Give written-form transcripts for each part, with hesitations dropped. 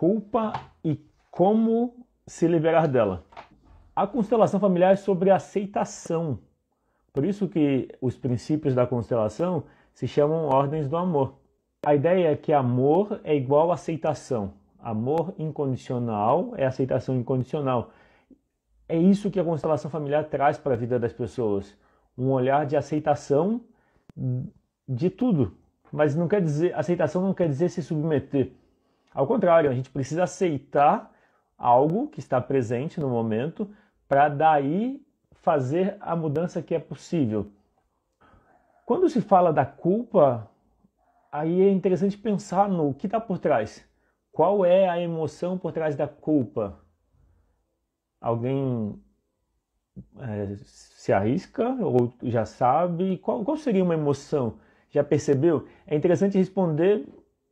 culpa e como se liberar dela. A constelação familiar é sobre aceitação. Por isso que os princípios da constelação se chamam ordens do amor. A ideia é que amor é igual a aceitação. Amor incondicional é aceitação incondicional. É isso que a constelação familiar traz para a vida das pessoas. Um olhar de aceitação de tudo. Mas não quer dizer, aceitação não quer dizer se submeter. Ao contrário, a gente precisa aceitar algo que está presente no momento para daí fazer a mudança que é possível. Quando se fala da culpa, aí é interessante pensar no que está por trás. Qual é a emoção por trás da culpa? Alguém se arrisca ou já sabe? Qual seria uma emoção? Já percebeu? É interessante responder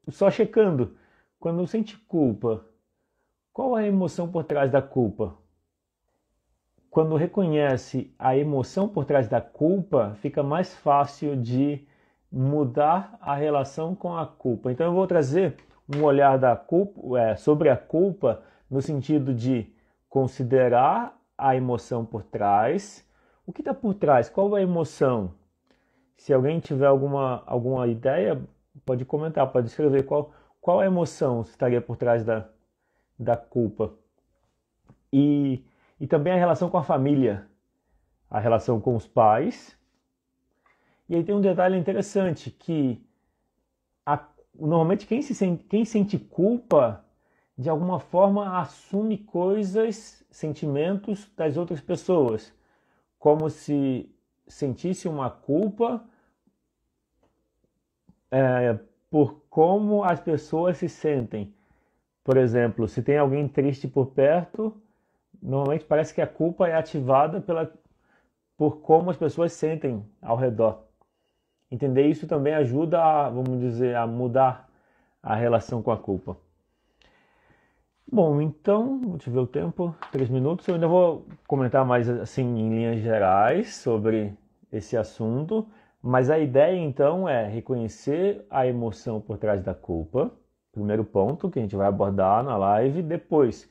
só checando. Quando sente culpa, qual é a emoção por trás da culpa? Quando reconhece a emoção por trás da culpa, fica mais fácil de mudar a relação com a culpa. Então eu vou trazer um olhar da culpa, sobre a culpa no sentido de considerar a emoção por trás. O que está por trás? Qual é a emoção? Se alguém tiver alguma ideia, pode comentar, pode escrever qual é a emoção que estaria por trás da culpa. E também a relação com a família, a relação com os pais. E aí tem um detalhe interessante, que normalmente quem sente culpa, de alguma forma assume coisas, sentimentos das outras pessoas, como se sentisse uma culpa por como as pessoas se sentem. Por exemplo, se tem alguém triste por perto, normalmente parece que a culpa é ativada por como as pessoas sentem ao redor. Entender isso também ajuda vamos dizer, a mudar a relação com a culpa. Bom, então, deixa eu ver o tempo, 3 minutos. Eu ainda vou comentar mais assim em linhas gerais sobre esse assunto, mas a ideia então é reconhecer a emoção por trás da culpa, primeiro ponto que a gente vai abordar na live. Depois,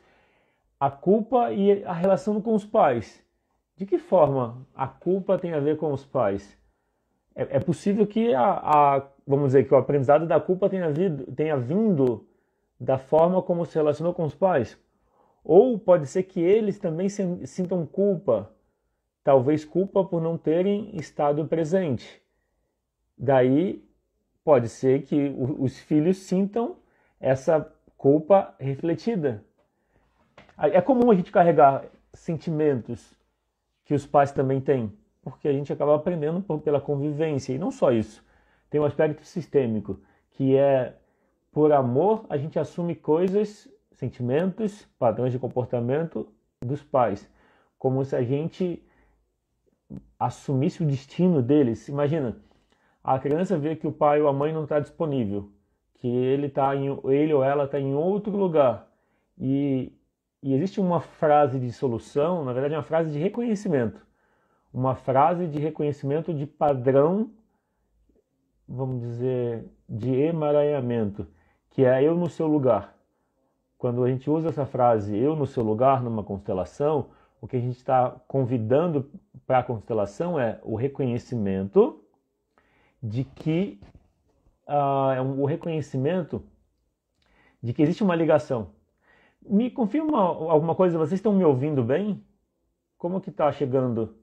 a culpa e a relação com os pais. De que forma a culpa tem a ver com os pais? É possível que vamos dizer, que o aprendizado da culpa tenha vindo da forma como se relacionou com os pais. Ou pode ser que eles também sintam culpa, talvez culpa por não terem estado presente. Daí pode ser que os filhos sintam essa culpa refletida. É comum a gente carregar sentimentos que os pais também têm, porque a gente acaba aprendendo pela convivência. E não só isso, tem um aspecto sistêmico, que é, por amor, a gente assume coisas, sentimentos, padrões de comportamento dos pais, como se a gente assumisse o destino deles. Imagina, a criança vê que o pai ou a mãe não está disponível, que ele ou ela está em outro lugar, e existe uma frase de solução, na verdade é uma frase de reconhecimento, uma frase de reconhecimento de padrão, vamos dizer, de emaranhamento, que é eu no seu lugar. Quando a gente usa essa frase, eu no seu lugar, numa constelação, o que a gente está convidando para a constelação é o reconhecimento de que o reconhecimento de que existe uma ligação. Me confirma alguma coisa, vocês estão me ouvindo bem? Como que está chegando?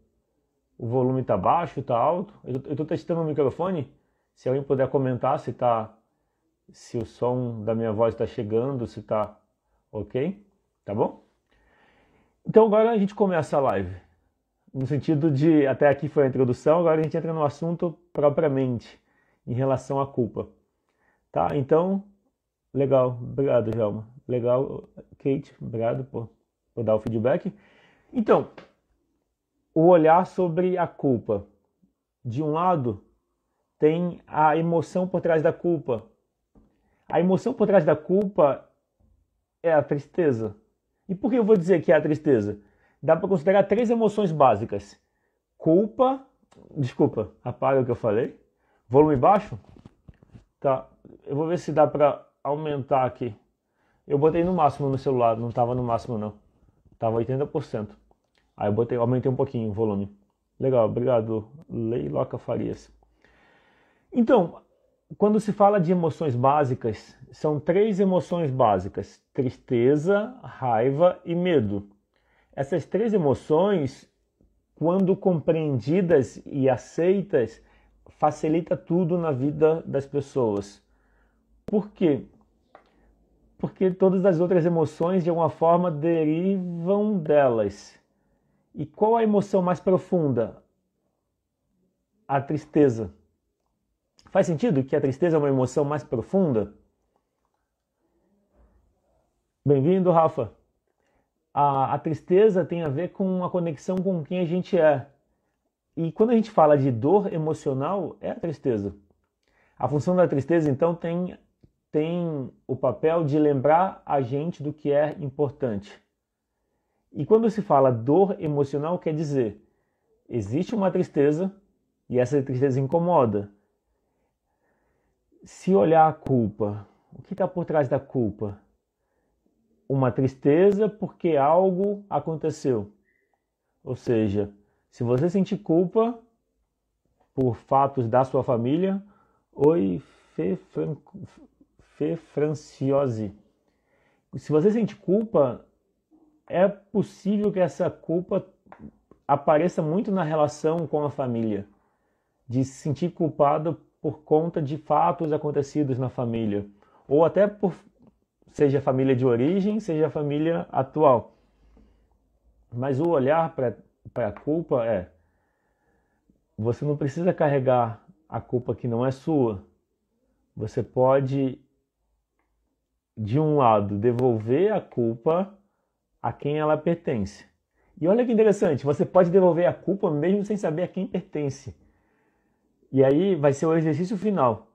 O volume está baixo, está alto? Eu estou testando o microfone. Se alguém puder comentar se o som da minha voz está chegando, se está ok, tá bom? Então agora a gente começa a live. No sentido de, até aqui foi a introdução, agora a gente entra no assunto propriamente, em relação à culpa. Tá? Então, legal, obrigado, Gelma. Legal, Kate, obrigado por dar o feedback. Então, o olhar sobre a culpa. De um lado, tem a emoção por trás da culpa. A emoção por trás da culpa é a tristeza. E por que eu vou dizer que é a tristeza? Dá para considerar 3 emoções básicas. Culpa, desculpa, apaga o que eu falei. Volume baixo? Tá, eu vou ver se dá para aumentar aqui. Eu botei no máximo no celular, não estava no máximo não. Estava 80%. Aí eu aumentei um pouquinho o volume. Legal, obrigado, Leiloca Farias. Então, quando se fala de emoções básicas, são 3 emoções básicas: tristeza, raiva e medo. Essas 3 emoções, quando compreendidas e aceitas, facilita tudo na vida das pessoas. Por quê? Porque todas as outras emoções, de alguma forma, derivam delas. E qual a emoção mais profunda? A tristeza. Faz sentido que a tristeza é uma emoção mais profunda? Bem-vindo, Rafa. A tristeza tem a ver com a conexão com quem a gente é. E quando a gente fala de dor emocional, é a tristeza. A função da tristeza, então, tem o papel de lembrar a gente do que é importante. E quando se fala dor emocional, quer dizer, existe uma tristeza e essa tristeza incomoda. Se olhar a culpa, o que está por trás da culpa? Uma tristeza porque algo aconteceu. Ou seja, se você sentir culpa por fatos da sua família, oi, Fê Franciose. Se você sente culpa, é possível que essa culpa apareça muito na relação com a família, de se sentir culpado por conta de fatos acontecidos na família, ou até por seja a família de origem, seja a família atual. Mas o olhar para a culpa você não precisa carregar a culpa que não é sua. Você pode, de um lado, devolver a culpa a quem ela pertence. E olha que interessante, você pode devolver a culpa mesmo sem saber a quem pertence. E aí vai ser o exercício final.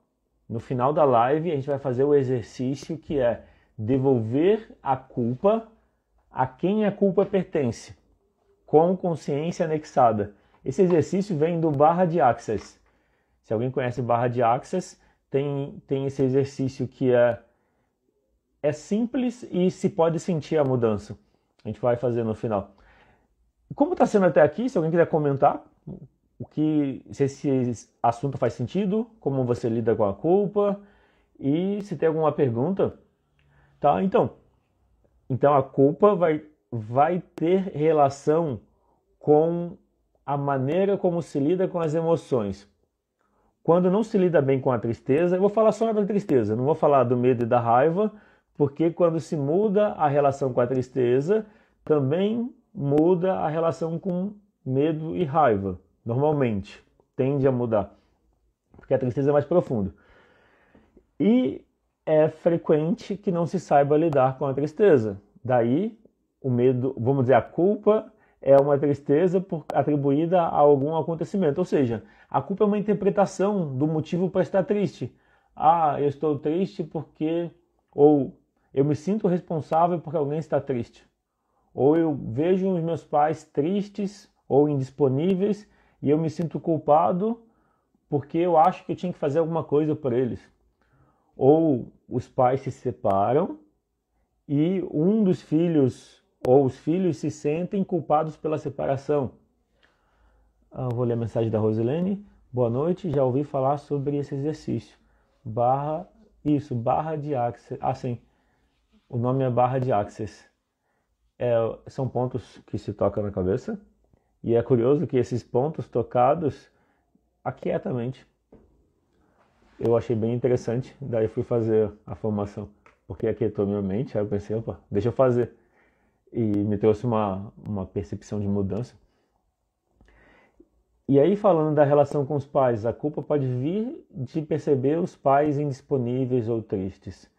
No final da live a gente vai fazer o exercício que é devolver a culpa a quem a culpa pertence, com consciência anexada. Esse exercício vem do Barra de Access. Se alguém conhece Barra de Access, tem esse exercício que é simples e se pode sentir a mudança. A gente vai fazer no final. Como está sendo até aqui, se alguém quiser comentar, se esse assunto faz sentido, como você lida com a culpa e se tem alguma pergunta, tá? Então a culpa vai ter relação com a maneira como se lida com as emoções. Quando não se lida bem com a tristeza, eu vou falar só da tristeza, não vou falar do medo e da raiva, porque quando se muda a relação com a tristeza, também muda a relação com medo e raiva. Normalmente, tende a mudar, porque a tristeza é mais profunda. E é frequente que não se saiba lidar com a tristeza. Daí, o medo, vamos dizer, a culpa é uma tristeza atribuída a algum acontecimento. Ou seja, a culpa é uma interpretação do motivo para estar triste. Eu estou triste porque... Ou eu me sinto responsável porque alguém está triste. Ou eu vejo os meus pais tristes ou indisponíveis e eu me sinto culpado porque eu acho que eu tinha que fazer alguma coisa por eles. Ou os pais se separam e um dos filhos ou os filhos se sentem culpados pela separação. Vou ler a mensagem da Rosilene. Boa noite, já ouvi falar sobre esse exercício. Barra de Access. Sim, o nome é Barra de Access. São pontos que se tocam na cabeça. E é curioso que esses pontos tocados aquietamente. Eu achei bem interessante, daí fui fazer a formação, porque aquietou minha mente, aí eu pensei, opa, deixa eu fazer. E me trouxe uma percepção de mudança. E aí, falando da relação com os pais, a culpa pode vir de perceber os pais indisponíveis ou tristes.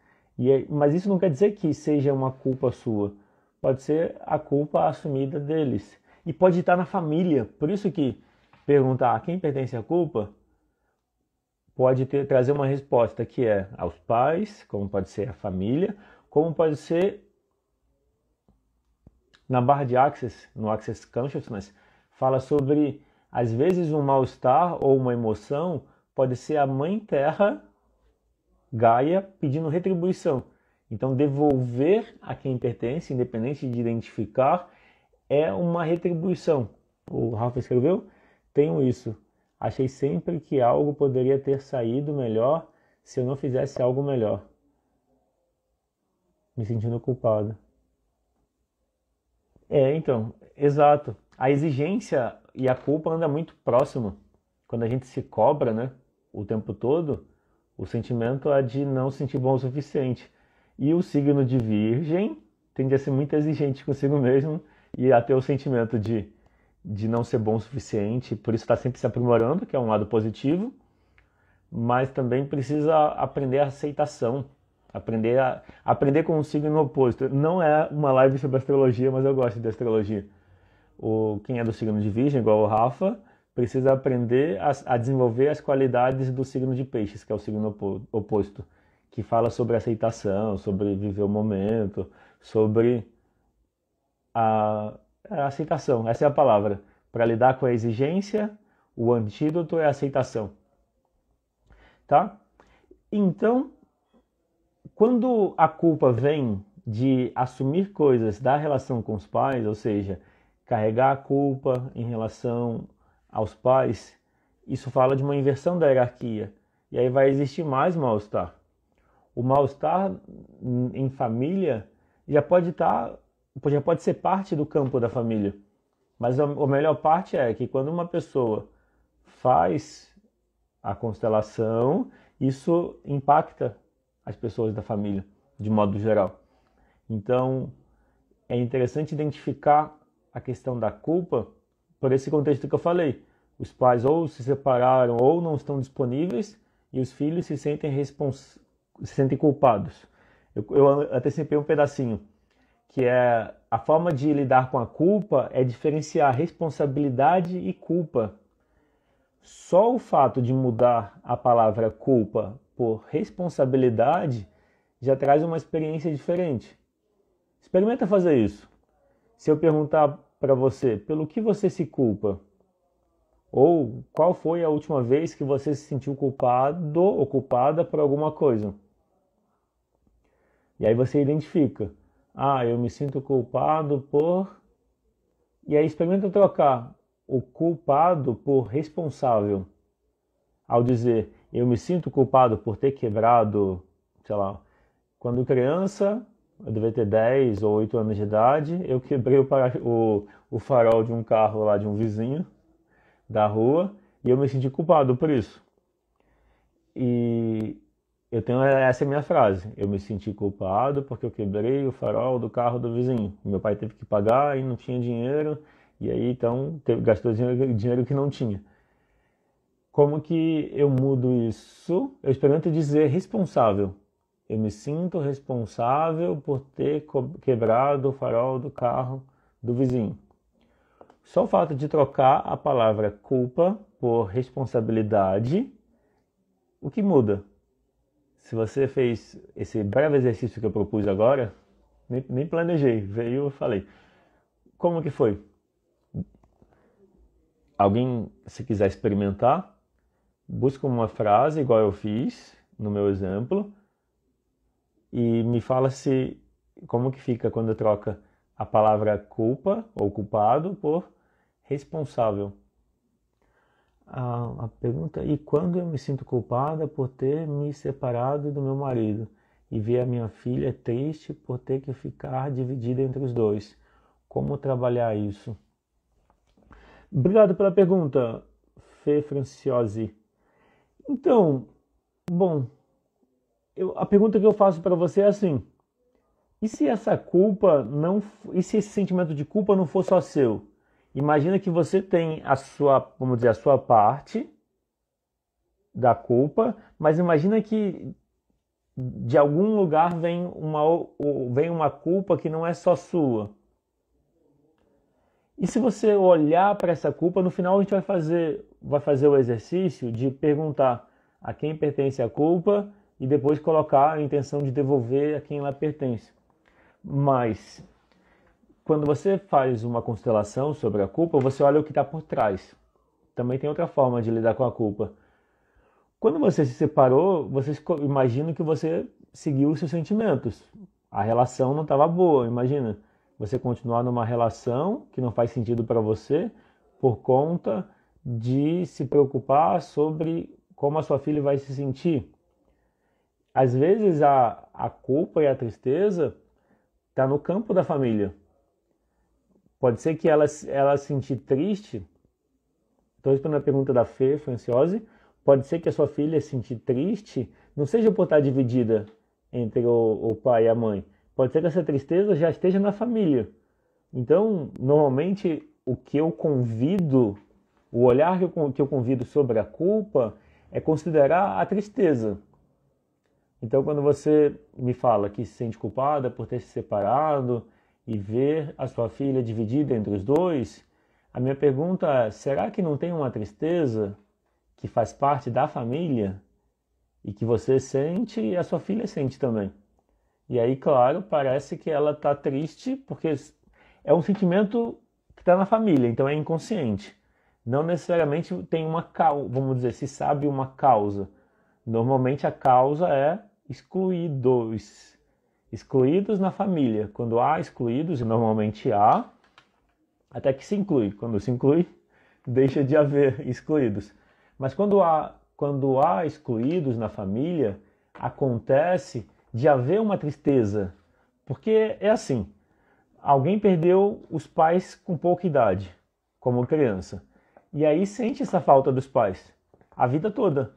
Mas isso não quer dizer que seja uma culpa sua. Pode ser a culpa assumida deles. E pode estar na família. Por isso que perguntar a quem pertence a culpa pode trazer uma resposta que é aos pais, como pode ser a família, como pode ser na barra de Access, no Access Consciousness, fala sobre, às vezes, um mal-estar ou uma emoção pode ser a Mãe Terra, Gaia, pedindo retribuição. Então, devolver a quem pertence, independente de identificar, é uma retribuição. O Rafa escreveu: tenho isso. Achei sempre que algo poderia ter saído melhor se eu não fizesse algo melhor. Me sentindo culpado. Então, exato. A exigência e a culpa andam muito próximo. Quando a gente se cobra, né, o tempo todo, o sentimento é de não se sentir bom o suficiente. E o signo de Virgem tende a ser muito exigente consigo mesmo e a ter o sentimento de não ser bom o suficiente, por isso está sempre se aprimorando, que é um lado positivo, mas também precisa aprender a aceitação, aprender com um signo oposto. Não é uma live sobre astrologia, mas eu gosto de astrologia. Quem é do signo de Virgem, igual o Rafa, precisa aprender a desenvolver as qualidades do signo de Peixes, que é o signo oposto, que fala sobre aceitação, sobre viver o momento, sobre a aceitação. Essa é a palavra. Para lidar com a exigência, o antídoto é a aceitação. Tá? Então, quando a culpa vem de assumir coisas da relação com os pais, ou seja, carregar a culpa em relação aos pais, isso fala de uma inversão da hierarquia. E aí vai existir mais mal-estar. O mal-estar em família já pode ser parte do campo da família. Mas a melhor parte é que quando uma pessoa faz a constelação, isso impacta as pessoas da família, de modo geral. Então, é interessante identificar a questão da culpa por esse contexto que eu falei. Os pais ou se separaram ou não estão disponíveis e os filhos se sentem culpados. Eu antecipei um pedacinho, que é a forma de lidar com a culpa é diferenciar responsabilidade e culpa. Só o fato de mudar a palavra culpa por responsabilidade já traz uma experiência diferente. Experimenta fazer isso. Se eu perguntar para você, pelo que você se culpa? Ou qual foi a última vez que você se sentiu culpado ou culpada por alguma coisa? E aí você identifica. Eu me sinto culpado por... E aí experimenta trocar o culpado por responsável. Ao dizer, eu me sinto culpado por ter quebrado, sei lá, quando criança, eu devia ter 10 ou 8 anos de idade, eu quebrei o farol de um carro lá de um vizinho da rua e eu me senti culpado por isso. E essa é a minha frase. Eu me senti culpado porque eu quebrei o farol do carro do vizinho. Meu pai teve que pagar e não tinha dinheiro. E aí, então, gastou dinheiro que não tinha. Como que eu mudo isso? Eu experimento dizer responsável. Eu me sinto responsável por ter quebrado o farol do carro do vizinho. Só o fato de trocar a palavra culpa por responsabilidade, o que muda? Se você fez esse breve exercício que eu propus agora, nem planejei, veio e falei. Como que foi? Alguém, se quiser experimentar, busca uma frase igual eu fiz no meu exemplo e me fala como que fica quando troca a palavra culpa ou culpado por responsável. A pergunta: e quando eu me sinto culpada por ter me separado do meu marido e ver a minha filha triste por ter que ficar dividida entre os dois? Como trabalhar isso? Obrigado pela pergunta, Fê Franciosi. Então, bom, a pergunta que eu faço para você é assim: e se essa culpa e se esse sentimento de culpa não for só seu? Imagina que você tem a sua, vamos dizer, a sua parte da culpa, mas imagina que de algum lugar vem uma culpa que não é só sua. E se você olhar para essa culpa, no final a gente vai fazer o exercício de perguntar a quem pertence a culpa e depois colocar a intenção de devolver a quem ela pertence. Mas quando você faz uma constelação sobre a culpa, você olha o que está por trás. Também tem outra forma de lidar com a culpa. Quando você se separou, você imagina que você seguiu os seus sentimentos. A relação não estava boa, imagina. Você continuar numa relação que não faz sentido para você por conta de se preocupar sobre como a sua filha vai se sentir. Às vezes a culpa e a tristeza está no campo da família. Pode ser que ela se sentir triste. Estou respondendo a pergunta da Fê Franciose. Pode ser que a sua filha se sentir triste não seja por estar dividida entre o pai e a mãe. Pode ser que essa tristeza já esteja na família. Então, normalmente, o que eu convido, o olhar que eu convido sobre a culpa é considerar a tristeza. Então, quando você me fala que se sente culpada por ter se separado e ver a sua filha dividida entre os dois, a minha pergunta é, será que não tem uma tristeza que faz parte da família e que você sente e a sua filha sente também? E aí, claro, parece que ela está triste porque é um sentimento que está na família, então é inconsciente. Não necessariamente tem uma causa, vamos dizer, se sabe uma causa. Normalmente a causa é excluídos na família. Quando há excluídos, e normalmente há, até que se inclui. Quando se inclui, deixa de haver excluídos. Mas quando há excluídos na família, acontece de haver uma tristeza. Porque é assim, alguém perdeu os pais com pouca idade, como criança. E aí sente essa falta dos pais a vida toda.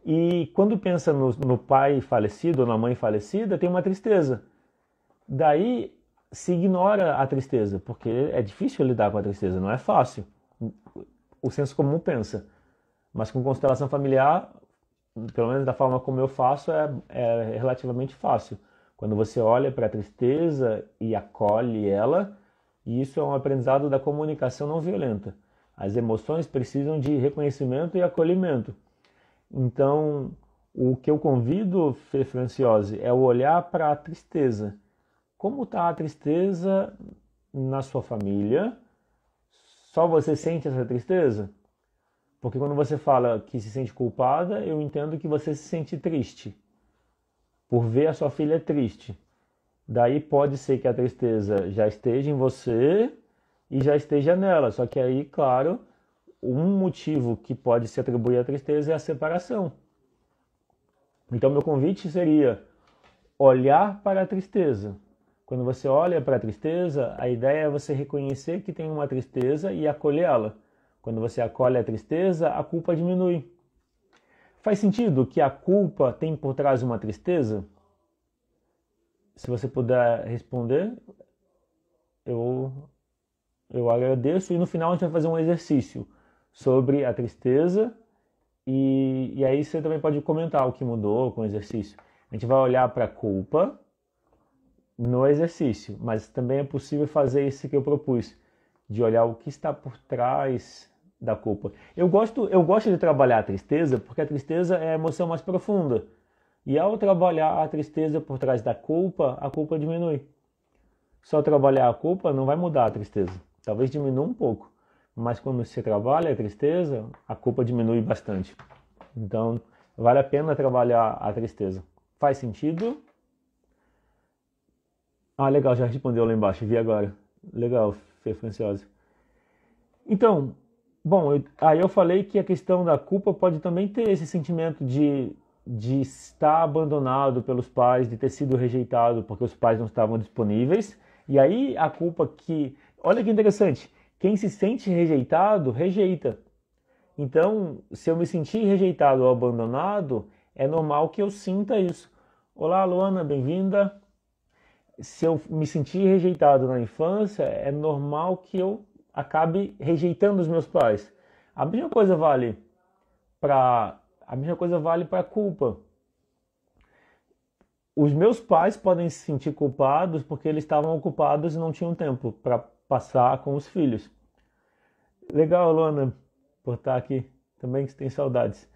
E quando pensa no pai falecido ou na mãe falecida, tem uma tristeza. Daí se ignora a tristeza, porque é difícil lidar com a tristeza, não é fácil. O senso comum pensa. Mas com constelação familiar, pelo menos da forma como eu faço, é relativamente fácil. Quando você olha para a tristeza e acolhe ela, e isso é um aprendizado da comunicação não violenta. As emoções precisam de reconhecimento e acolhimento. Então, o que eu convido, Fê Franciose, é o olhar para a tristeza. Como está a tristeza na sua família? Só você sente essa tristeza? Porque quando você fala que se sente culpada, eu entendo que você se sente triste por ver a sua filha triste. Daí pode ser que a tristeza já esteja em você e já esteja nela. Só que aí, claro, um motivo que pode se atribuir à tristeza é a separação. Então, meu convite seria olhar para a tristeza. Quando você olha para a tristeza, a ideia é você reconhecer que tem uma tristeza e acolhê-la. Quando você acolhe a tristeza, a culpa diminui. Faz sentido que a culpa tem por trás uma tristeza? Se você puder responder, eu agradeço. E no final a gente vai fazer um exercício sobre a tristeza e aí você também pode comentar o que mudou com o exercício. A gente vai olhar para a culpa no exercício, mas também é possível fazer isso que eu propus, de olhar o que está por trás da culpa. Eu gosto de trabalhar a tristeza porque a tristeza é a emoção mais profunda. E ao trabalhar a tristeza por trás da culpa, a culpa diminui. Só trabalhar a culpa não vai mudar a tristeza. Talvez diminua um pouco. Mas quando você trabalha a tristeza, a culpa diminui bastante. Então, vale a pena trabalhar a tristeza. Faz sentido? Ah, legal, já respondeu lá embaixo, vi agora. Legal, Fê Franciose. Então, bom, aí eu falei que a questão da culpa pode também ter esse sentimento de estar abandonado pelos pais, de ter sido rejeitado porque os pais não estavam disponíveis. E aí a culpa que... Olha que interessante, quem se sente rejeitado, rejeita. Então, se eu me sentir rejeitado ou abandonado, é normal que eu sinta isso. Olá, Luana, bem-vinda. Se eu me sentir rejeitado na infância, é normal que eu acabe rejeitando os meus pais. A mesma coisa vale para a culpa. Os meus pais podem se sentir culpados porque eles estavam ocupados e não tinham tempo para passar com os filhos. Legal, Luana, por estar aqui. Também que tem saudades.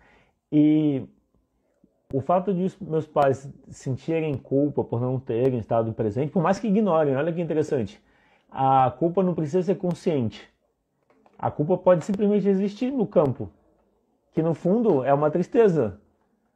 E o fato de os meus pais sentirem culpa por não terem estado presente, por mais que ignorem, olha que interessante, a culpa não precisa ser consciente. A culpa pode simplesmente existir no campo, que no fundo é uma tristeza.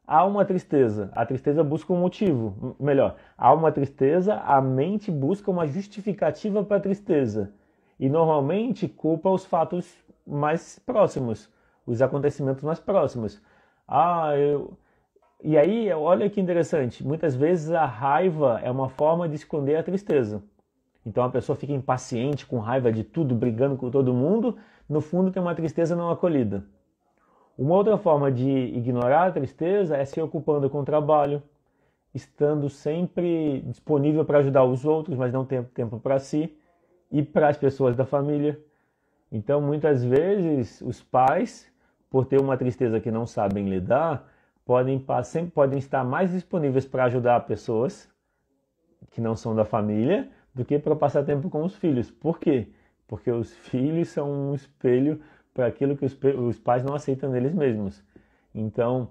há uma tristeza, a tristeza busca um motivo, melhor, há uma tristeza, a mente busca uma justificativa para a tristeza. E normalmente culpa os fatos mais próximos, os acontecimentos mais próximos. Ah, eu... E aí, olha que interessante, muitas vezes a raiva é uma forma de esconder a tristeza. Então a pessoa fica impaciente, com raiva de tudo, brigando com todo mundo, no fundo tem uma tristeza não acolhida. Uma outra forma de ignorar a tristeza é se ocupando com o trabalho, estando sempre disponível para ajudar os outros, mas não tendo tempo para si e para as pessoas da família. Então, muitas vezes, os pais, por ter uma tristeza que não sabem lidar, sempre podem estar mais disponíveis para ajudar pessoas que não são da família do que para passar tempo com os filhos. Por quê? Porque os filhos são um espelho para aquilo que os pais não aceitam neles mesmos. Então,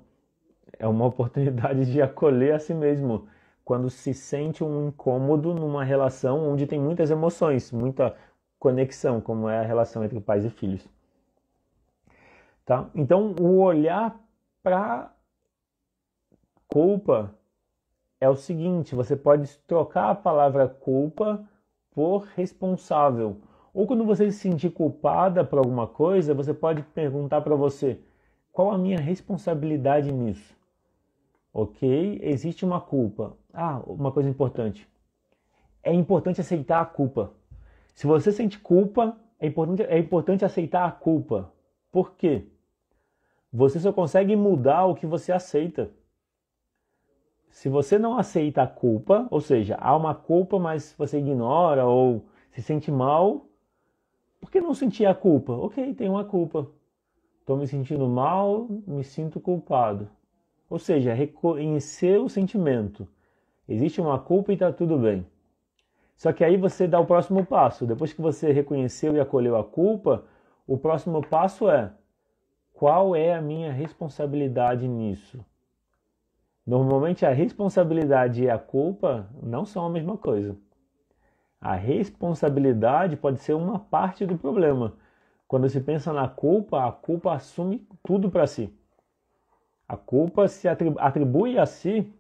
é uma oportunidade de acolher a si mesmo quando se sente um incômodo numa relação onde tem muitas emoções, muita conexão, como é a relação entre pais e filhos. Tá? Então, o olhar para culpa é o seguinte, você pode trocar a palavra culpa por responsável. Ou quando você se sentir culpada por alguma coisa, você pode perguntar para você, qual a minha responsabilidade nisso? Ok, existe uma culpa. Ah, uma coisa importante. É importante aceitar a culpa. Se você sente culpa, é importante aceitar a culpa. Por quê? Você só consegue mudar o que você aceita. Se você não aceita a culpa, ou seja, há uma culpa, mas você ignora ou se sente mal, por que não sentir a culpa? Ok, tem uma culpa. Estou me sentindo mal, me sinto culpado. Ou seja, reconhecer o sentimento. Existe uma culpa e está tudo bem. Só que aí você dá o próximo passo. Depois que você reconheceu e acolheu a culpa, o próximo passo é: qual é a minha responsabilidade nisso? Normalmente a responsabilidade e a culpa não são a mesma coisa. A responsabilidade pode ser uma parte do problema. Quando se pensa na culpa, a culpa assume tudo para si. A culpa se atribui a si.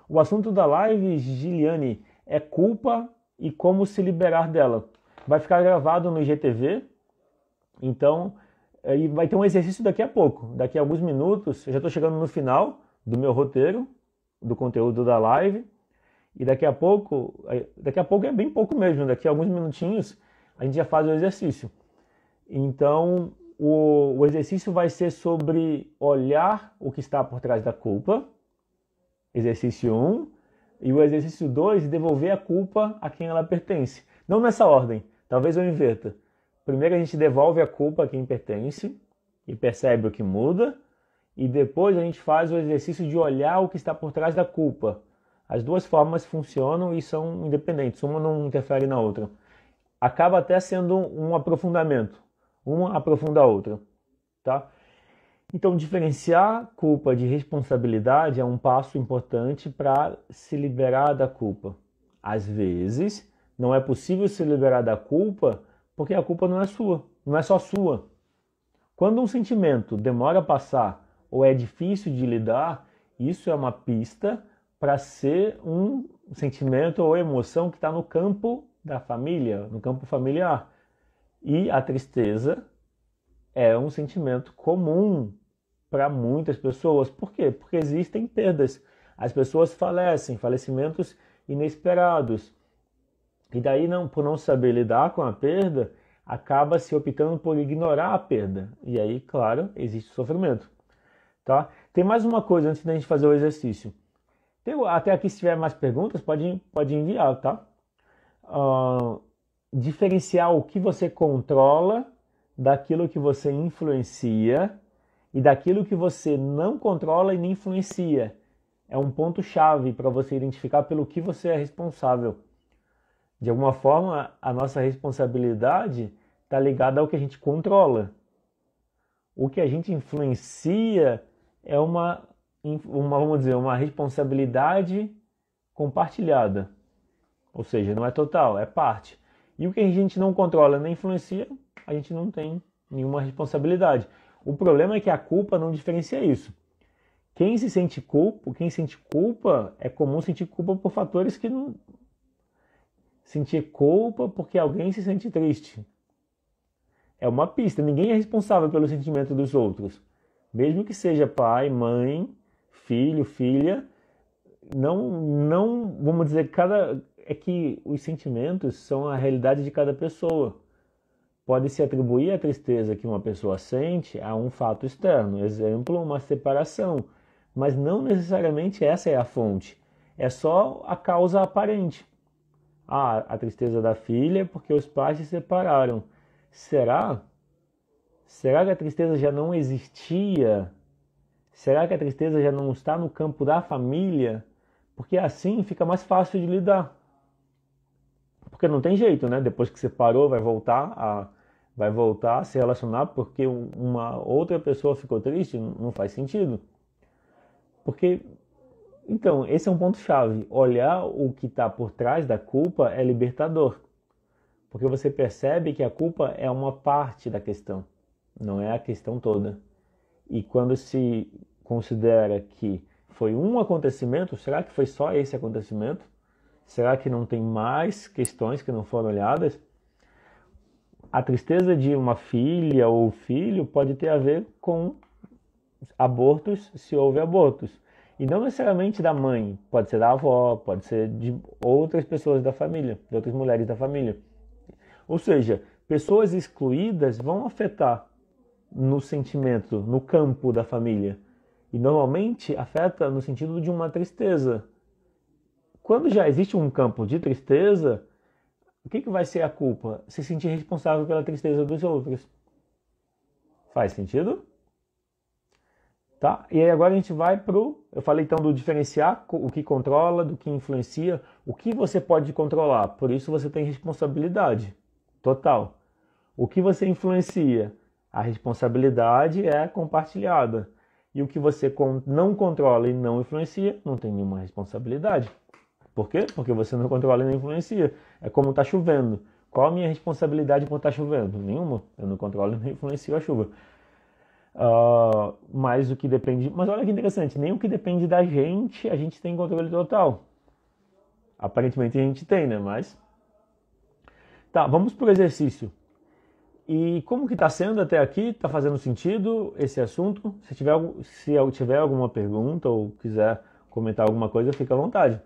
O assunto da live, Giliane, é culpa e como se liberar dela. Vai ficar gravado no IGTV, então e vai ter um exercício daqui a pouco. Daqui a alguns minutos, eu já estou chegando no final do meu roteiro, do conteúdo da live, e daqui a pouco é bem pouco mesmo, daqui a alguns minutinhos, a gente já faz o exercício. Então, o exercício vai ser sobre olhar o que está por trás da culpa, exercício 1, e o exercício 2, devolver a culpa a quem ela pertence. Não nessa ordem, talvez eu inverta. Primeiro a gente devolve a culpa a quem pertence e percebe o que muda, e depois a gente faz o exercício de olhar o que está por trás da culpa. As duas formas funcionam e são independentes, uma não interfere na outra. Acaba até sendo um aprofundamento, uma aprofunda a outra, tá? Então, diferenciar culpa de responsabilidade é um passo importante para se liberar da culpa. Às vezes, não é possível se liberar da culpa porque a culpa não é sua, não é só sua. Quando um sentimento demora a passar ou é difícil de lidar, isso é uma pista para ser um sentimento ou emoção que está no campo da família, no campo familiar. E a tristeza é um sentimento comum para muitas pessoas. Por quê? Porque existem perdas. As pessoas falecem, falecimentos inesperados. E daí, por não saber lidar com a perda, acaba se optando por ignorar a perda. E aí, claro, existe sofrimento. Tá? Tem mais uma coisa antes da gente fazer o exercício. Até aqui, se tiver mais perguntas, pode enviar, tá? Diferenciar o que você controla daquilo que você influencia e daquilo que você não controla e nem influencia. É um ponto-chave para você identificar pelo que você é responsável. De alguma forma, a nossa responsabilidade está ligada ao que a gente controla. O que a gente influencia é vamos dizer, uma responsabilidade compartilhada. Ou seja, não é total, é parte. E o que a gente não controla nem influencia, a gente não tem nenhuma responsabilidade. O problema é que a culpa não diferencia isso. Quem sente culpa, é comum sentir culpa por fatores que não... Sentir culpa porque alguém se sente triste. É uma pista, ninguém é responsável pelo sentimento dos outros. Mesmo que seja pai, mãe, filho, filha, não, vamos dizer, é que os sentimentos são a realidade de cada pessoa. Pode-se atribuir a tristeza que uma pessoa sente a um fato externo, exemplo, uma separação, mas não necessariamente essa é a fonte, é só a causa aparente. A tristeza da filha é porque os pais se separaram. Será? Será que a tristeza já não existia? Será que a tristeza já não está no campo da família? Porque assim fica mais fácil de lidar. Porque não tem jeito, né? Depois que separou, vai voltar a se relacionar porque uma outra pessoa ficou triste? Não faz sentido. Porque, então, esse é um ponto-chave. Olhar o que está por trás da culpa é libertador. Porque você percebe que a culpa é uma parte da questão, não é a questão toda. E quando se considera que foi um acontecimento, será que foi só esse acontecimento? Será que não tem mais questões que não foram olhadas? A tristeza de uma filha ou filho pode ter a ver com abortos, se houve abortos. E não necessariamente da mãe, pode ser da avó, pode ser de outras pessoas da família, de outras mulheres da família. Ou seja, pessoas excluídas vão afetar no sentimento, no campo da família. E normalmente afeta no sentido de uma tristeza. Quando já existe um campo de tristeza, o que vai ser a culpa? Se sentir responsável pela tristeza dos outros. Faz sentido? Tá? E aí agora a gente vai pro... Eu falei então do diferenciar o que controla, do que influencia, o que você pode controlar. Por isso você tem responsabilidade total. O que você influencia? A responsabilidade é compartilhada. E o que você não controla e não influencia, não tem nenhuma responsabilidade. Por quê? Porque você não controla e não influencia. É como está chovendo. Qual a minha responsabilidade quando está chovendo? Nenhuma. Eu não controlo e não influencio a chuva. Mas o que depende... Mas olha que interessante, nem o que depende da gente, a gente tem controle total. Aparentemente a gente tem, né? Mas... Tá, vamos para o exercício. E como que está sendo até aqui? Está fazendo sentido esse assunto? Se eu tiver alguma pergunta ou quiser comentar alguma coisa, fica à vontade.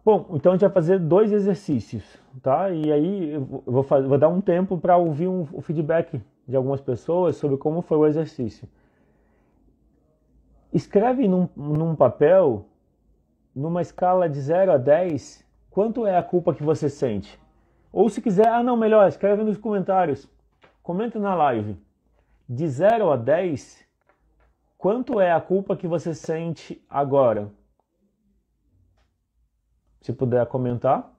Bom, então a gente vai fazer 2 exercícios, tá? E aí eu vou dar um tempo para ouvir o feedback de algumas pessoas sobre como foi o exercício. Escreve num papel, numa escala de 0 a 10, quanto é a culpa que você sente? Ou se quiser, melhor, escreve nos comentários. Comenta na live. De 0 a 10, quanto é a culpa que você sente agora? Se puder comentar,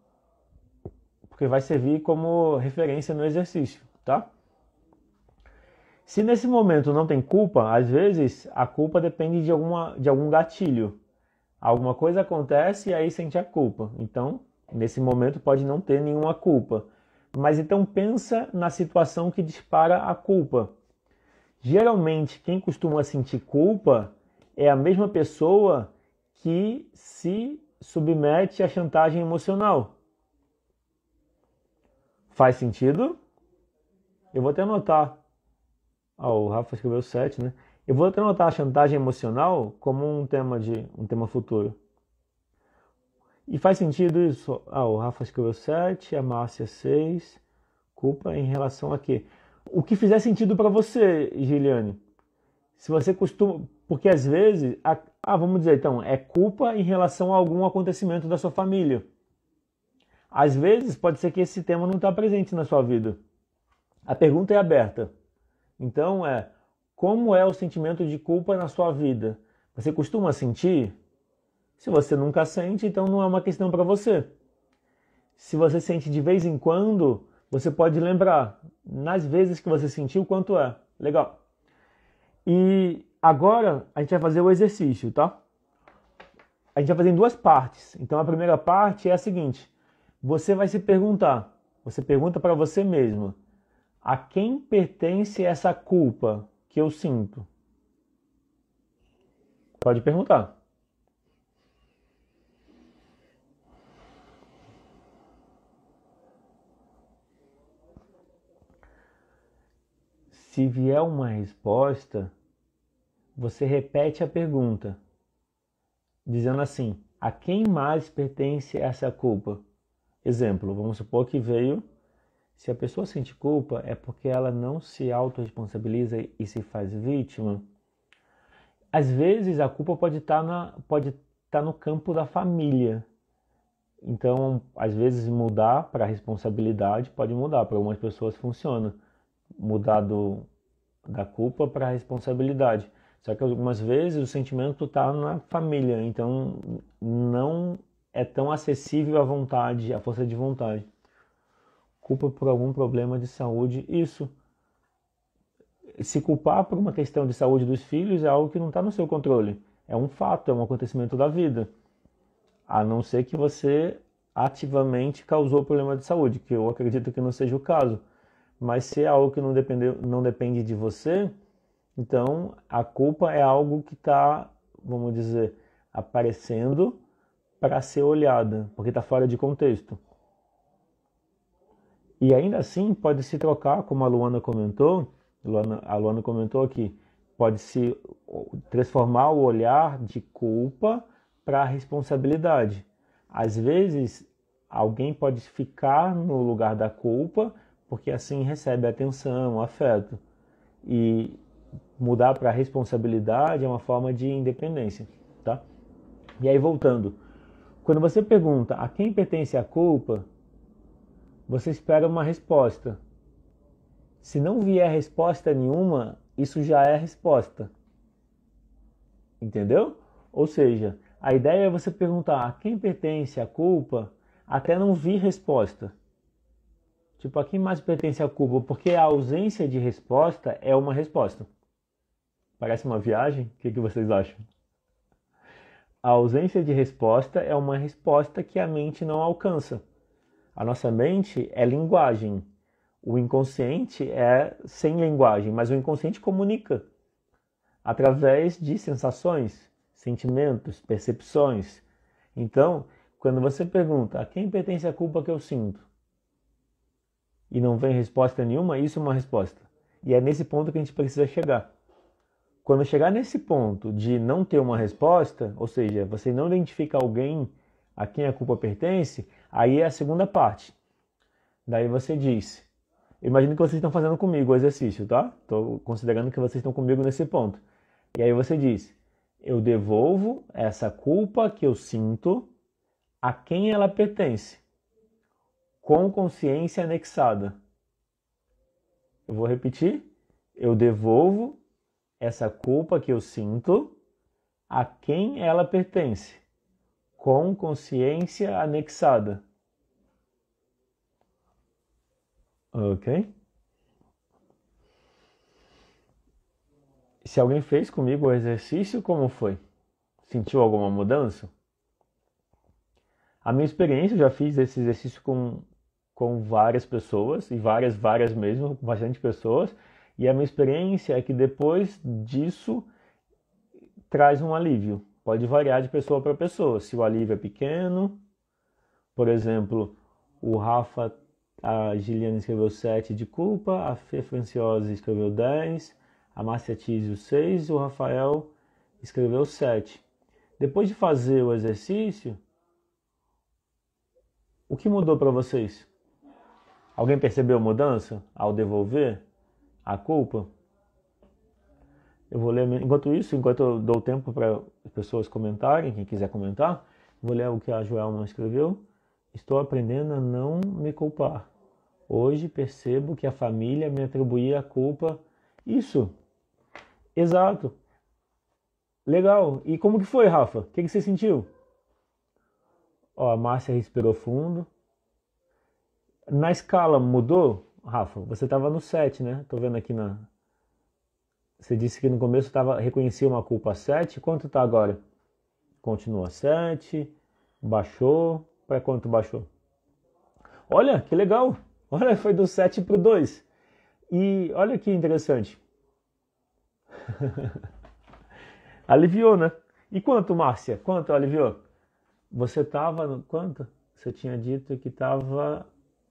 porque vai servir como referência no exercício, tá? Se nesse momento não tem culpa, às vezes a culpa depende de algum gatilho. Alguma coisa acontece e aí sente a culpa. Então, nesse momento pode não ter nenhuma culpa. Mas então pensa na situação que dispara a culpa. Geralmente, quem costuma sentir culpa é a mesma pessoa que se submete à chantagem emocional. Faz sentido? Eu vou até anotar. O Rafa escreveu 7, né? Eu vou até anotar a chantagem emocional como um tema futuro. E faz sentido isso? O Rafa escreveu 7, a Márcia 6. Culpa em relação a quê? O que fizer sentido para você, Giliane. Se você costuma... Porque às vezes... vamos dizer então, é culpa em relação a algum acontecimento da sua família. Às vezes pode ser que esse tema não está presente na sua vida. A pergunta é aberta. Então como é o sentimento de culpa na sua vida? Você costuma sentir? Se você nunca sente, então não é uma questão para você. Se você sente de vez em quando, você pode lembrar, nas vezes que você sentiu, quanto é. Legal. E agora a gente vai fazer o exercício, tá? A gente vai fazer em 2 partes. Então a primeira parte é a seguinte. Você vai se perguntar, você pergunta para você mesmo, a quem pertence essa culpa que eu sinto? Pode perguntar. Se vier uma resposta, você repete a pergunta, dizendo assim: a quem mais pertence essa culpa? Exemplo, vamos supor que veio: se a pessoa sente culpa é porque ela não se autorresponsabiliza e se faz vítima. Às vezes a culpa pode estar no campo da família. Então, às vezes mudar para a responsabilidade pode mudar. Para algumas pessoas funciona. Mudar da culpa para a responsabilidade. Só que algumas vezes o sentimento está na família. Então, não é tão acessível à vontade, à força de vontade. Culpa por algum problema de saúde, isso. Se culpar por uma questão de saúde dos filhos é algo que não está no seu controle. É um fato, é um acontecimento da vida. A não ser que você ativamente causou problema de saúde, que eu acredito que não seja o caso. Mas se é algo que não depende de você, então a culpa é algo que está, vamos dizer, aparecendo para ser olhada, porque está fora de contexto. E ainda assim pode se trocar, como a Luana comentou aqui, pode se transformar o olhar de culpa para responsabilidade. Às vezes, alguém pode ficar no lugar da culpa, porque assim recebe atenção, afeto. E mudar para responsabilidade é uma forma de independência, tá? E aí, voltando. Quando você pergunta a quem pertence a culpa, você espera uma resposta. Se não vier resposta nenhuma, isso já é resposta. Entendeu? Ou seja, a ideia é você perguntar a quem pertence a culpa até não vir resposta. Tipo, a quem mais pertence a culpa? Porque a ausência de resposta é uma resposta. Parece uma viagem? O que vocês acham? A ausência de resposta é uma resposta que a mente não alcança. A nossa mente é linguagem. O inconsciente é sem linguagem, mas o inconsciente comunica através de sensações, sentimentos, percepções. Então, quando você pergunta a quem pertence a culpa que eu sinto e não vem resposta nenhuma, isso é uma resposta. E é nesse ponto que a gente precisa chegar. Quando chegar nesse ponto de não ter uma resposta, ou seja, você não identifica alguém a quem a culpa pertence, aí é a segunda parte. Daí você diz: imagino que vocês estão fazendo comigo o exercício, tá? Estou considerando que vocês estão comigo nesse ponto. E aí você diz: eu devolvo essa culpa que eu sinto a quem ela pertence, com consciência anexada. Eu vou repetir: eu devolvo essa culpa que eu sinto a quem ela pertence, com consciência anexada. Ok? Se alguém fez comigo o exercício, como foi? Sentiu alguma mudança? A minha experiência, eu já fiz esse exercício com várias pessoas, e várias mesmo, com bastante pessoas, e a minha experiência é que depois disso traz um alívio. Pode variar de pessoa para pessoa. Se o alívio é pequeno, por exemplo, o Rafa, a Giliane escreveu 7 de culpa, a Fê Franciosa escreveu 10, a Márcia Tísio 6, o Rafael escreveu 7. Depois de fazer o exercício, o que mudou para vocês? Alguém percebeu mudança ao devolver a culpa? Eu vou ler, enquanto eu dou tempo para as pessoas comentarem, quem quiser comentar, vou ler o que a Joelma escreveu. Estou aprendendo a não me culpar. Hoje percebo que a família me atribuía a culpa. Isso, exato. Legal. E como que foi, Rafa? O que você sentiu? Ó, a Márcia respirou fundo. Na escala mudou, Rafa? Você estava no 7, né? Tô vendo aqui na... Você disse que no começo reconhecia uma culpa 7. Quanto está agora? Continua 7. Baixou. Para quanto baixou? Olha, que legal. Olha, foi do 7 para o 2. E olha que interessante. Aliviou, né? E quanto, Márcia? Quanto aliviou? Você estava no quanto? Você tinha dito que estava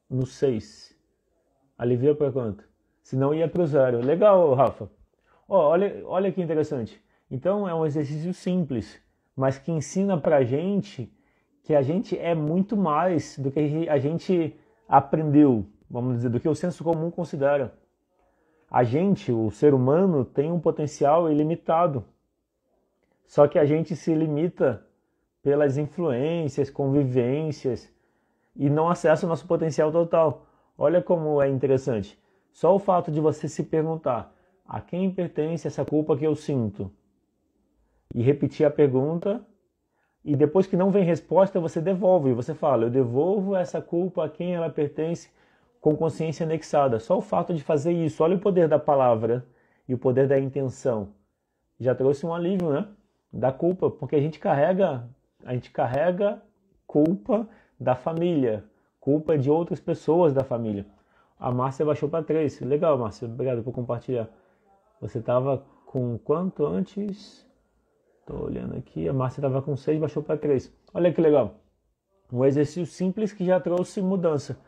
no 6. Aliviou para quanto? Se não ia para o 0. Legal, Rafa. Ó, olha que interessante. Então é um exercício simples, mas que ensina pra gente que a gente é muito mais do que a gente aprendeu, vamos dizer, do que o senso comum considera. A gente, o ser humano, tem um potencial ilimitado. Só que a gente se limita pelas influências, convivências e não acessa o nosso potencial total. Olha como é interessante. Só o fato de você se perguntar a quem pertence essa culpa que eu sinto e repetir a pergunta e depois que não vem resposta você devolve e você fala, eu devolvo essa culpa a quem ela pertence com consciência anexada. Só o fato de fazer isso, olha o poder da palavra e o poder da intenção. Já trouxe um alívio, né? Da culpa, porque a gente carrega culpa da família, culpa de outras pessoas da família. A Márcia baixou para 3. Legal, Márcia, obrigado por compartilhar. Você estava com quanto antes? Estou olhando aqui, a Márcia estava com 6, baixou para 3. Olha que legal. Um exercício simples que já trouxe mudança.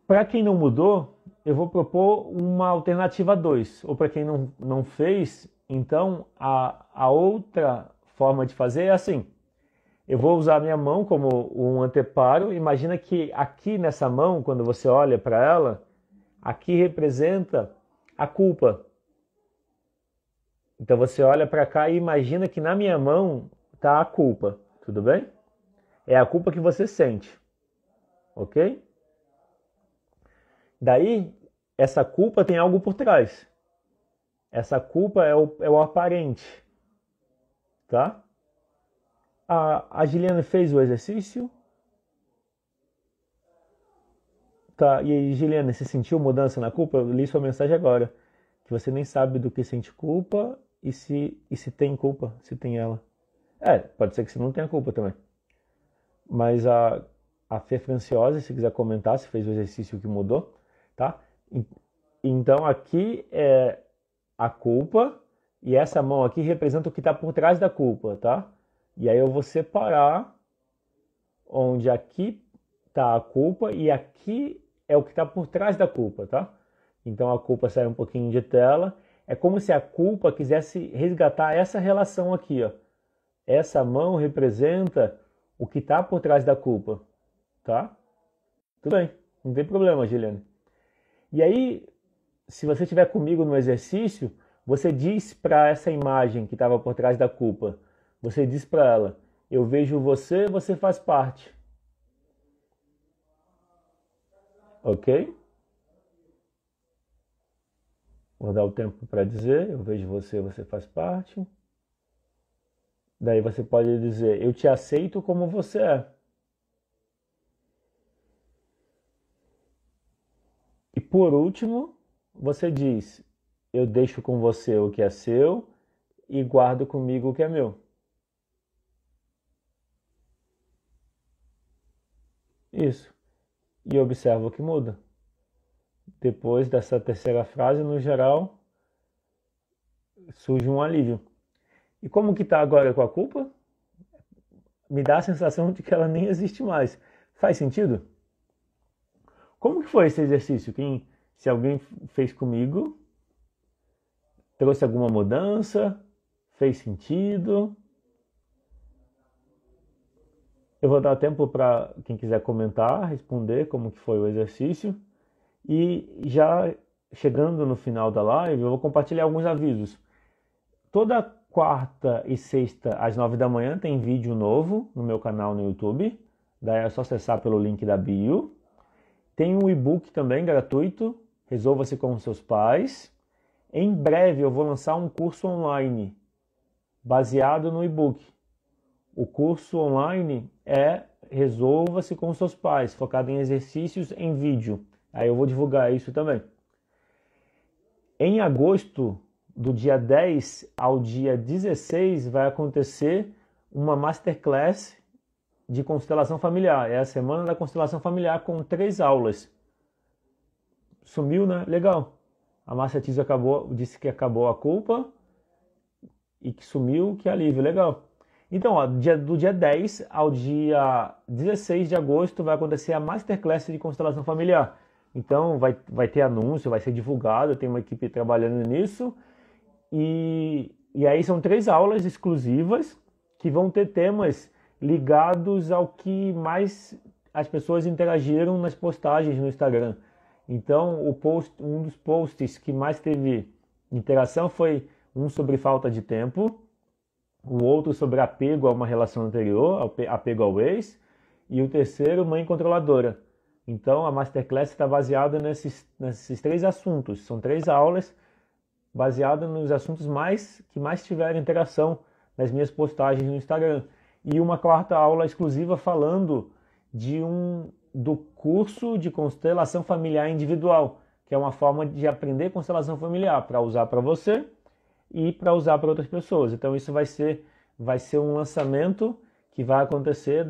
Para quem não mudou, eu vou propor uma alternativa 2. Ou para quem não fez, então a outra forma de fazer é assim. Eu vou usar a minha mão como um anteparo. Imagina que aqui nessa mão, quando você olha para ela, aqui representa a culpa. Então você olha para cá e imagina que na minha mão está a culpa. Tudo bem? É a culpa que você sente. Ok? Daí, essa culpa tem algo por trás. Essa culpa é o aparente. Tá? A Giliane fez o exercício? Tá, e aí, Giliane, você sentiu mudança na culpa? Eu li sua mensagem agora. Que você nem sabe do que sente culpa e se tem culpa, se tem ela. Pode ser que você não tenha culpa também. Mas a Fê Franciosa, se quiser comentar, se fez o exercício que mudou, tá? Então aqui é a culpa e essa mão aqui representa o que está por trás da culpa, tá? E aí eu vou separar onde aqui está a culpa e aqui é o que está por trás da culpa, tá? Então a culpa sai um pouquinho de tela. É como se a culpa quisesse resgatar essa relação aqui, ó. Essa mão representa o que está por trás da culpa, tá? Tudo bem, não tem problema, Juliane. E aí, se você estiver comigo no exercício, você diz para essa imagem que estava por trás da culpa, você diz para ela, eu vejo você, você faz parte. Ok? Vou dar o tempo para dizer, eu vejo você, você faz parte. Daí você pode dizer, eu te aceito como você é. E por último, você diz, eu deixo com você o que é seu e guardo comigo o que é meu. Isso. E observa o que muda. Depois dessa terceira frase, no geral, surge um alívio. E como que está agora com a culpa? Me dá a sensação de que ela nem existe mais. Faz sentido? Como que foi esse exercício? Se alguém fez comigo, trouxe alguma mudança? Fez sentido? Eu vou dar tempo para quem quiser comentar, responder como que foi o exercício. E já chegando no final da live, eu vou compartilhar alguns avisos. Toda quarta e sexta às 9 da manhã tem vídeo novo no meu canal no YouTube. Daí é só acessar pelo link da bio. Tem um e-book também gratuito, Resolva-se com seus pais. Em breve eu vou lançar um curso online baseado no e-book. O curso online é Resolva-se com seus pais, focado em exercícios em vídeo. Aí eu vou divulgar isso também. Em agosto, do dia 10 ao dia 16, vai acontecer uma masterclass de constelação familiar. É a semana da constelação familiar com 3 aulas. Sumiu, né? Legal. A Márcia Tiso disse que acabou a culpa. e que sumiu, que alívio, legal. Então, ó, do dia 10 ao dia 16 de agosto vai acontecer a Masterclass de Constelação Familiar. Então, vai ter anúncio, vai ser divulgado, tem uma equipe trabalhando nisso. E aí são 3 aulas exclusivas que vão ter temas ligados ao que mais as pessoas interagiram nas postagens no Instagram. Então, um dos posts que mais teve interação foi um sobre falta de tempo, o outro sobre apego a uma relação anterior, apego ao ex, e o terceiro, mãe controladora. Então, a Masterclass está baseada nesses 3 assuntos. São 3 aulas baseadas nos assuntos que mais tiveram interação nas minhas postagens no Instagram. E uma 4ª aula exclusiva falando do curso de constelação familiar individual, que é uma forma de aprender constelação familiar para usar para você e para usar para outras pessoas. Então isso vai ser um lançamento que vai acontecer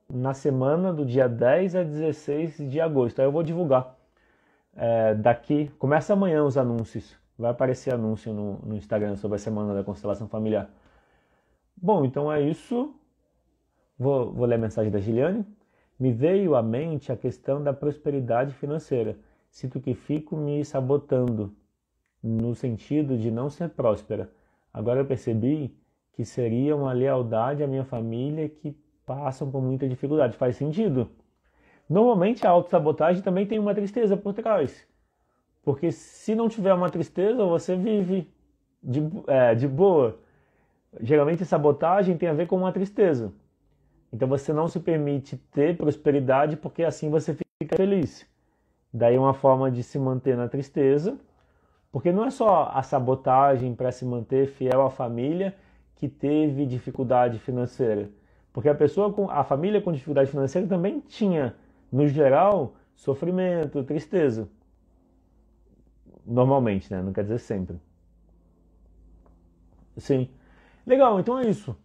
na semana do dia 10 a 16 de agosto. Aí eu vou divulgar começa amanhã os anúncios. Vai aparecer anúncio no Instagram sobre a semana da constelação familiar. Bom, então é isso. Vou ler a mensagem da Giliane. Me veio à mente a questão da prosperidade financeira. Sinto que fico me sabotando no sentido de não ser próspera. Agora eu percebi que seria uma lealdade à minha família que passam por muita dificuldade. Faz sentido? Normalmente a autossabotagem também tem uma tristeza por trás. Porque se não tiver uma tristeza, você vive de boa. Geralmente a sabotagem tem a ver com uma tristeza. Então você não se permite ter prosperidade porque assim você fica feliz. Daí uma forma de se manter na tristeza, porque não é só a sabotagem para se manter fiel à família que teve dificuldade financeira. Porque a família com dificuldade financeira também tinha, no geral, sofrimento, tristeza. Normalmente, né? Não quer dizer sempre. Sim. Legal, então é isso.